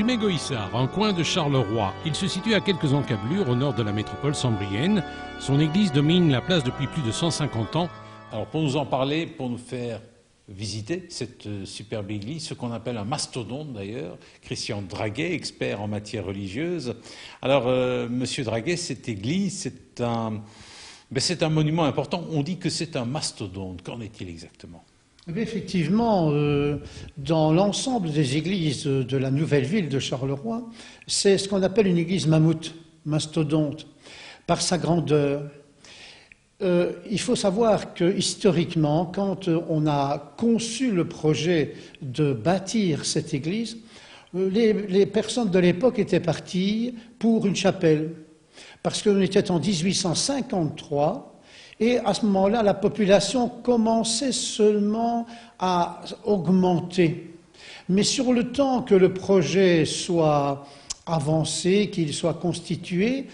Jumet-Goissard, un coin de Charleroi. Il se situe à quelques encablures au nord de la métropole sambrienne. Son église domine la place depuis plus de 150 ans. Alors pour nous en parler, pour nous faire visiter cette superbe église, ce qu'on appelle un mastodonte d'ailleurs, Christian Draguet, expert en matière religieuse. Alors Monsieur Draguet, cette église, c'est un monument important. On dit que c'est un mastodonte. Qu'en est-il exactement ? Effectivement, dans l'ensemble des églises de la nouvelle ville de Charleroi, c'est ce qu'on appelle une église mammouth, mastodonte, par sa grandeur. Il faut savoir que historiquement, quand on a conçu le projet de bâtir cette église, les personnes de l'époque étaient parties pour une chapelle, parce qu'on était en 1853. Et à ce moment-là, la population commençait seulement à augmenter. Mais sur le temps que le projet soit avancé, qu'il soit constitué,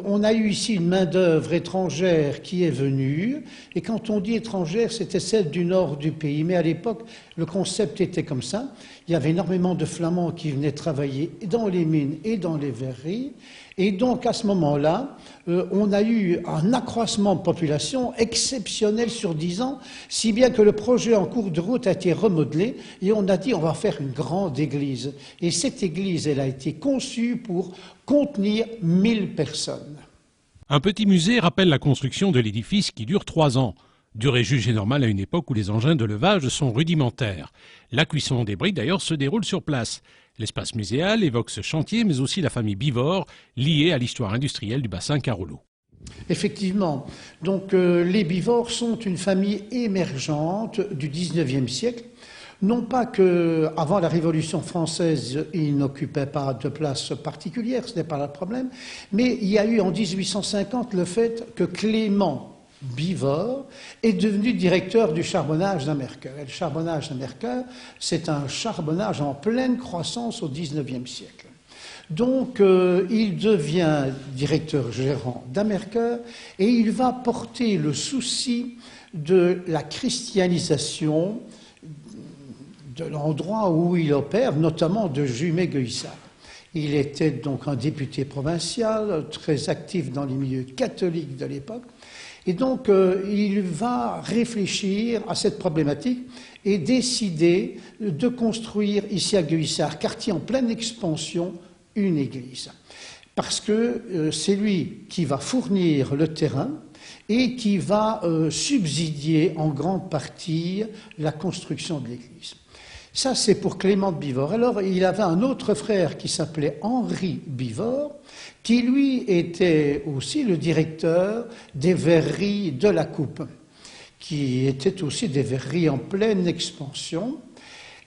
on a eu ici une main-d'œuvre étrangère qui est venue. Et quand on dit étrangère, c'était celle du nord du pays. Mais à l'époque, le concept était comme ça. Il y avait énormément de Flamands qui venaient travailler dans les mines et dans les verreries. Et donc, à ce moment-là, on a eu un accroissement de population exceptionnel sur 10 ans, si bien que le projet en cours de route a été remodelé et on a dit on va faire une grande église. Et cette église, elle a été conçue pour contenir 1000 personnes. Un petit musée rappelle la construction de l'édifice qui dure 3 ans. Durée jugée normale à une époque où les engins de levage sont rudimentaires. La cuisson des briques d'ailleurs se déroule sur place. L'espace muséal évoque ce chantier, mais aussi la famille Bivort, liée à l'histoire industrielle du bassin Carolo. Effectivement. Donc les Bivort sont une famille émergente du XIXe siècle. Non pas qu'avant la Révolution française, ils n'occupaient pas de place particulière, ce n'est pas le problème, mais il y a eu en 1850 le fait que Clément Bivort est devenu directeur du charbonnage d'Amercœur. Et le charbonnage d'Amercœur, c'est un charbonnage en pleine croissance au XIXe siècle. Donc, il devient directeur gérant d'Amercœur et il va porter le souci de la christianisation de l'endroit où il opère, notamment de Jumet-Goissard. Il était donc un député provincial, très actif dans les milieux catholiques de l'époque. Et donc, il va réfléchir à cette problématique et décider de construire ici à Goissard, quartier en pleine expansion, une église. Parce que c'est lui qui va fournir le terrain et qui va subsidier en grande partie la construction de l'église. Ça, c'est pour Clément de Bivort. Alors, il avait un autre frère qui s'appelait Henri Bivort, qui lui était aussi le directeur des verreries de la Coupe, qui étaient aussi des verreries en pleine expansion.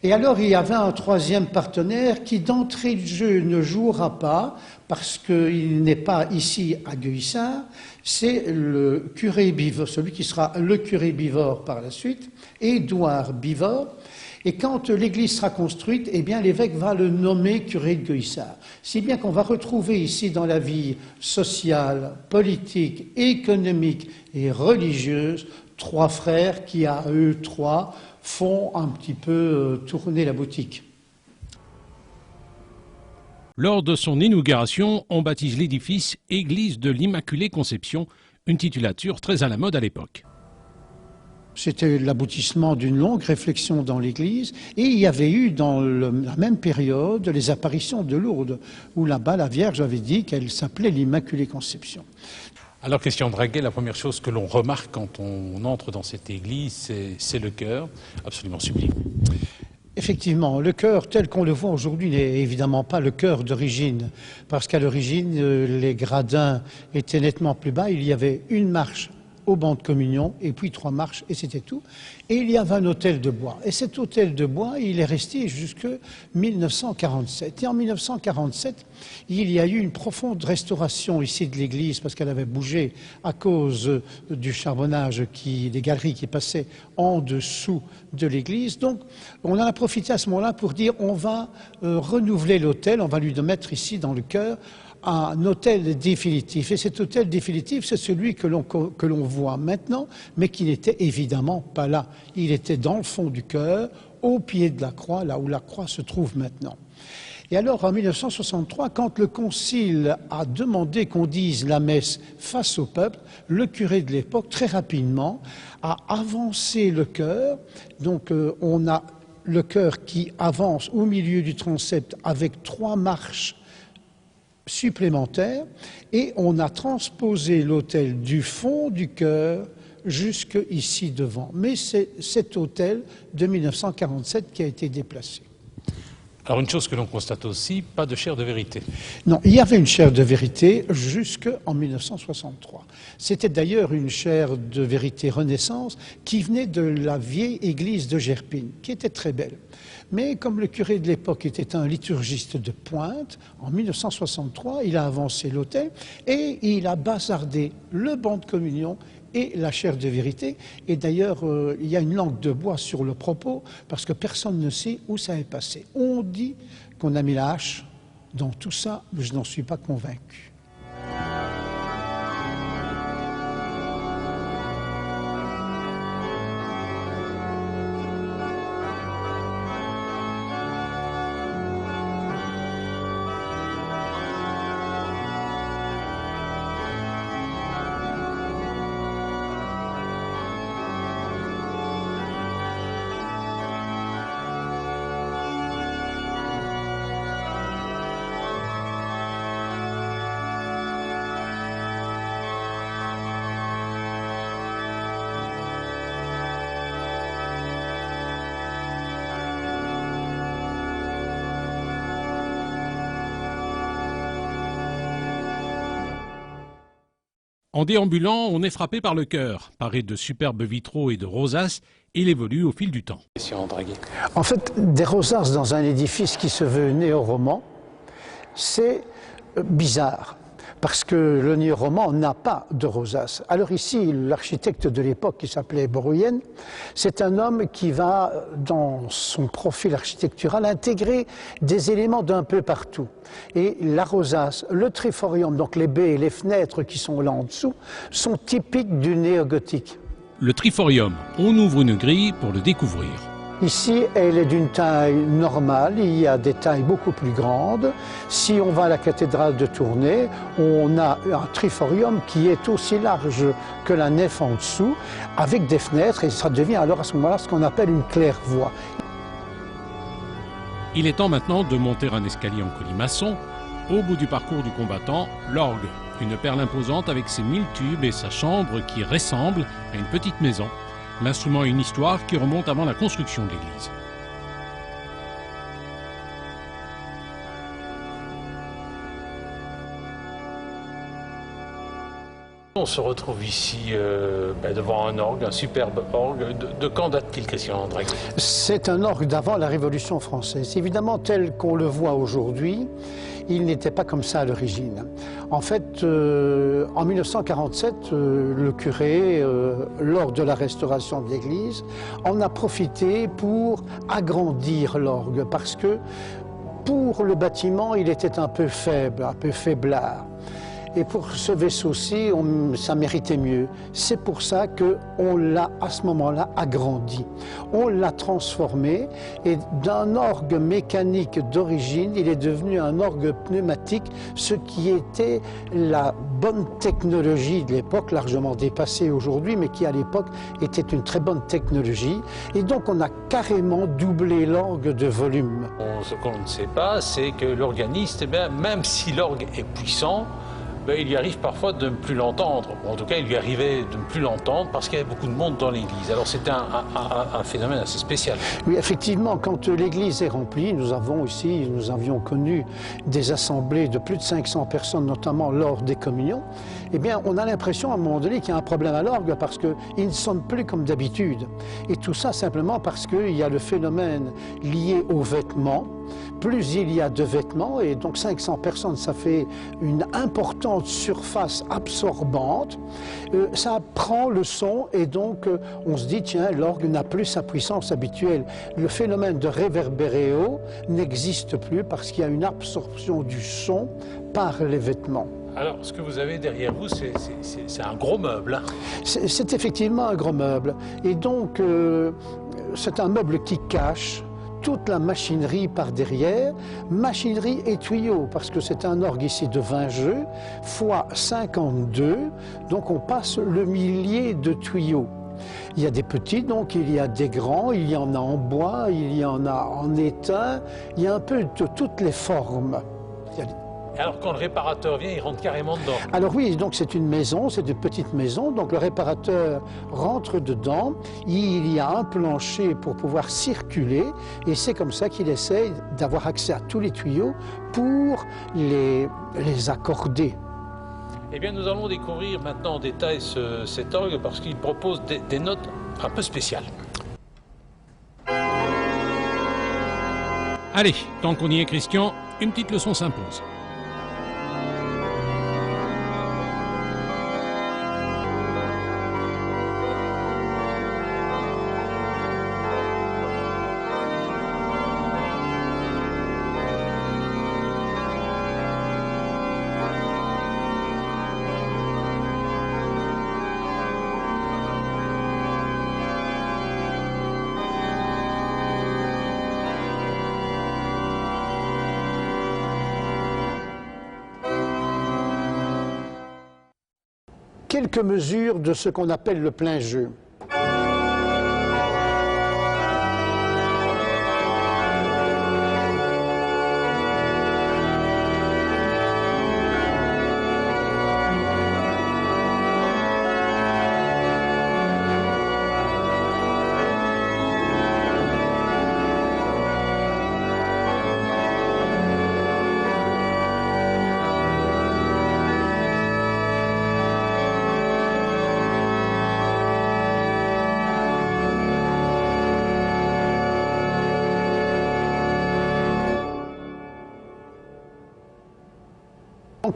Et alors, il y avait un troisième partenaire qui, d'entrée de jeu, ne jouera pas, parce qu'il n'est pas ici à Goissard, c'est le curé Bivort, celui qui sera le curé Bivort par la suite, Édouard Bivort. Et quand l'église sera construite, eh bien, l'évêque va le nommer curé de Goissard. Si bien qu'on va retrouver ici dans la vie sociale, politique, économique et religieuse, 3 frères qui, à eux 3, font un petit peu tourner la boutique. Lors de son inauguration, on baptise l'édifice Église de l'Immaculée Conception, une titulature très à la mode à l'époque. C'était l'aboutissement d'une longue réflexion dans l'Église et il y avait eu dans la même période les apparitions de Lourdes où là-bas la Vierge avait dit qu'elle s'appelait l'Immaculée Conception. Alors Christian Draguet, la première chose que l'on remarque quand on entre dans cette église, c'est le chœur, absolument sublime. Effectivement, le chœur tel qu'on le voit aujourd'hui n'est évidemment pas le chœur d'origine, parce qu'à l'origine les gradins étaient nettement plus bas, il y avait une marche au banc de communion, et puis 3 marches, et c'était tout. Et il y avait un autel de bois. Et cet autel de bois, il est resté jusqu'en 1947. Et en 1947, il y a eu une profonde restauration ici de l'église, parce qu'elle avait bougé à cause du charbonnage, des galeries qui passaient en dessous de l'église. Donc, on en a profité à ce moment-là pour dire, on va renouveler l'autel, on va lui mettre ici dans le chœur un autel définitif. Et cet autel définitif, c'est celui que l'on voit maintenant, mais qui n'était évidemment pas là. Il était dans le fond du chœur, au pied de la croix, là où la croix se trouve maintenant. Et alors, en 1963, quand le concile a demandé qu'on dise la messe face au peuple, le curé de l'époque, très rapidement, a avancé le chœur. Donc, on a le chœur qui avance au milieu du transept avec 3 marches supplémentaires, et on a transposé l'autel du fond du chœur jusque ici devant. Mais c'est cet autel de 1947 qui a été déplacé. Alors une chose que l'on constate aussi, pas de chaire de vérité. Non, il y avait une chaire de vérité jusqu'en 1963. C'était d'ailleurs une chaire de vérité Renaissance qui venait de la vieille église de Gerpine, qui était très belle. Mais comme le curé de l'époque était un liturgiste de pointe, en 1963, il a avancé l'autel et il a bazardé le banc de communion et la chaire de vérité. Et d'ailleurs, il y a une langue de bois sur le propos, parce que personne ne sait où ça est passé. On dit qu'on a mis la hache dans tout ça, mais je n'en suis pas convaincu. En déambulant, on est frappé par le chœur. Paré de superbes vitraux et de rosaces, il évolue au fil du temps. Christian Draguet. En fait, des rosaces dans un édifice qui se veut néo-roman, c'est bizarre, parce que le néo-roman n'a pas de rosaces. Alors ici, l'architecte de l'époque, qui s'appelait Bruyenne, c'est un homme qui va, dans son profil architectural, intégrer des éléments d'un peu partout. Et la rosace, le triforium, donc les baies et les fenêtres qui sont là en dessous, sont typiques du néo-gothique. Le triforium, on ouvre une grille pour le découvrir. Ici, elle est d'une taille normale, il y a des tailles beaucoup plus grandes. Si on va à la cathédrale de Tournai, on a un triforium qui est aussi large que la nef en dessous, avec des fenêtres, et ça devient alors à ce moment-là ce qu'on appelle une claire-voie. Il est temps maintenant de monter un escalier en colimaçon. Au bout du parcours du combattant, l'orgue, une perle imposante avec ses 1000 tubes et sa chambre qui ressemble à une petite maison. L'instrument a une histoire qui remonte avant la construction de l'église. On se retrouve ici devant un orgue, un superbe orgue. De quand date-t-il, Christian Draguet? C'est un orgue d'avant la Révolution française. Évidemment, tel qu'on le voit aujourd'hui, il n'était pas comme ça à l'origine. En fait, en 1947, le curé, lors de la restauration de l'église, en a profité pour agrandir l'orgue, parce que pour le bâtiment, il était un peu faible, un peu faiblard. Et pour ce vaisseau-ci, ça méritait mieux. C'est pour ça qu'on l'a, à ce moment-là, agrandi. On l'a transformé, et d'un orgue mécanique d'origine, il est devenu un orgue pneumatique, ce qui était la bonne technologie de l'époque, largement dépassée aujourd'hui, mais qui à l'époque était une très bonne technologie. Et donc on a carrément doublé l'orgue de volume. Ce qu'on ne sait pas, c'est que l'organiste, même si l'orgue est puissant, il y arrive parfois de ne plus l'entendre. En tout cas, il lui arrivait de ne plus l'entendre parce qu'il y avait beaucoup de monde dans l'église. Alors c'était un phénomène assez spécial. Oui, effectivement, quand l'église est remplie, nous avions connu des assemblées de plus de 500 personnes, notamment lors des communions. Eh bien, on a l'impression à un moment donné qu'il y a un problème à l'orgue parce qu'il ne sonne plus comme d'habitude. Et tout ça simplement parce qu'il y a le phénomène lié aux vêtements. Plus il y a de vêtements, et donc 500 personnes, ça fait une importante surface absorbante, ça prend le son, et donc on se dit, tiens, l'orgue n'a plus sa puissance habituelle. Le phénomène de réverbéréo n'existe plus parce qu'il y a une absorption du son par les vêtements. Alors, ce que vous avez derrière vous, c'est un gros meuble. Hein. C'est effectivement un gros meuble, et donc c'est un meuble qui cache toute la machinerie par derrière, machinerie et tuyaux, parce que c'est un orgue ici de 20 jeux, fois 52, donc on passe le millier de tuyaux. Il y a des petits, donc il y a des grands, il y en a en bois, il y en a en étain, il y a un peu de toutes les formes. Alors quand le réparateur vient, il rentre carrément dedans? Alors oui, donc c'est une maison, c'est une petite maison, donc le réparateur rentre dedans, il y a un plancher pour pouvoir circuler, et c'est comme ça qu'il essaye d'avoir accès à tous les tuyaux pour les accorder. Eh bien, nous allons découvrir maintenant en détail cet orgue parce qu'il propose des notes un peu spéciales. Allez, tant qu'on y est, Christian, une petite leçon s'impose. Quelques mesures de ce qu'on appelle le plein jeu.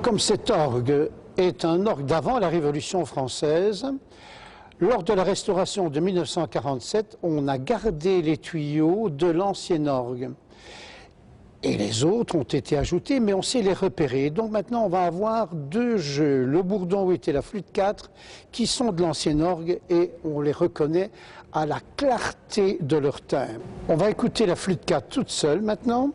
Comme cet orgue est un orgue d'avant la Révolution française, lors de la restauration de 1947, on a gardé les tuyaux de l'ancien orgue. Et les autres ont été ajoutés, mais on sait les repérer. Donc maintenant, on va avoir deux jeux, le bourdon 8 et la flûte 4, qui sont de l'ancien orgue et on les reconnaît à la clarté de leur timbre. On va écouter la flûte 4 toute seule maintenant.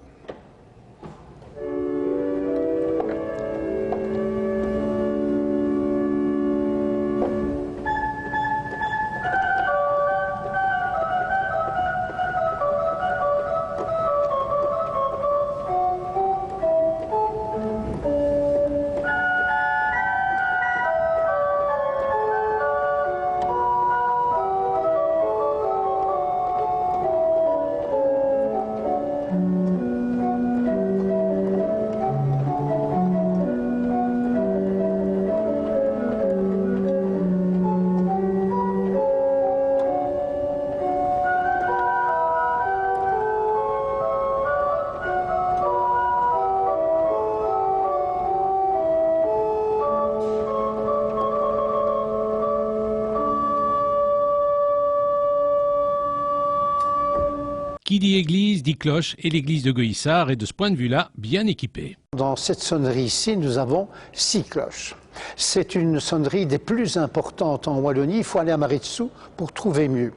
Qui dit église dit cloche et l'église de Gohissart est de ce point de vue-là bien équipée. Dans cette sonnerie-ci, nous avons 6 cloches. C'est une sonnerie des plus importantes en Wallonie. Il faut aller à Marie-Dessous pour trouver mieux.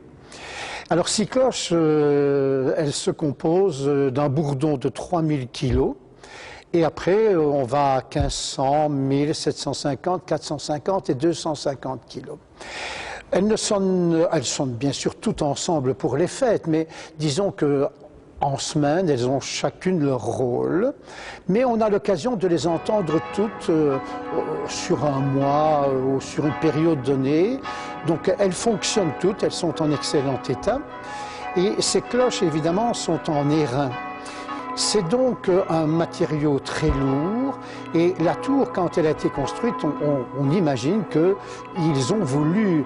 Alors 6 cloches, elles se composent d'un bourdon de 3000 kilos. Et après, on va à 1500, 1750, 450 et 250 kilos. Elles sonnent bien sûr toutes ensemble pour les fêtes, mais disons que en semaine, elles ont chacune leur rôle. Mais on a l'occasion de les entendre toutes sur un mois ou sur une période donnée. Donc elles fonctionnent toutes, elles sont en excellent état. Et ces cloches, évidemment, sont en airain. C'est donc un matériau très lourd et la tour, quand elle a été construite, on imagine qu'ils ont voulu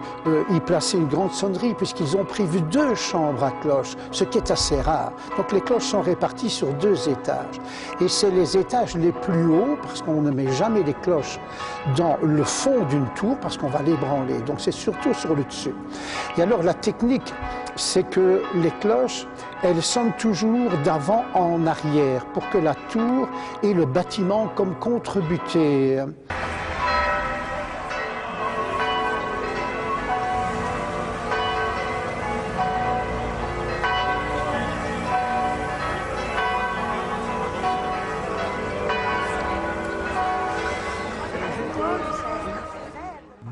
y placer une grande sonnerie puisqu'ils ont prévu 2 chambres à cloches, ce qui est assez rare. Donc les cloches sont réparties sur 2 étages et c'est les étages les plus hauts parce qu'on ne met jamais les cloches dans le fond d'une tour parce qu'on va l'ébranler. Donc c'est surtout sur le dessus. Et alors la technique, c'est que les cloches, elles sonnent toujours d'avant en arrière pour que la tour ait le bâtiment comme contre-buté.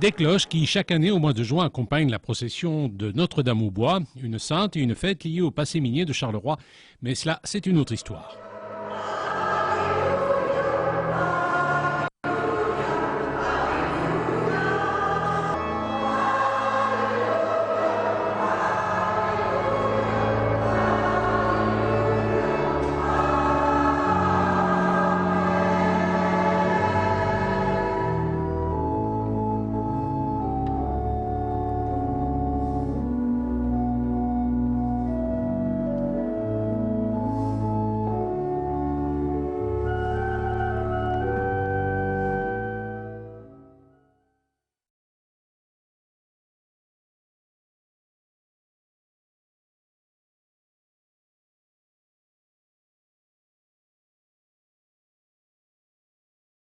Des cloches qui, chaque année au mois de juin, accompagnent la procession de Notre-Dame-aux-Bois, une sainte et une fête liée au passé minier de Charleroi. Mais cela, c'est une autre histoire.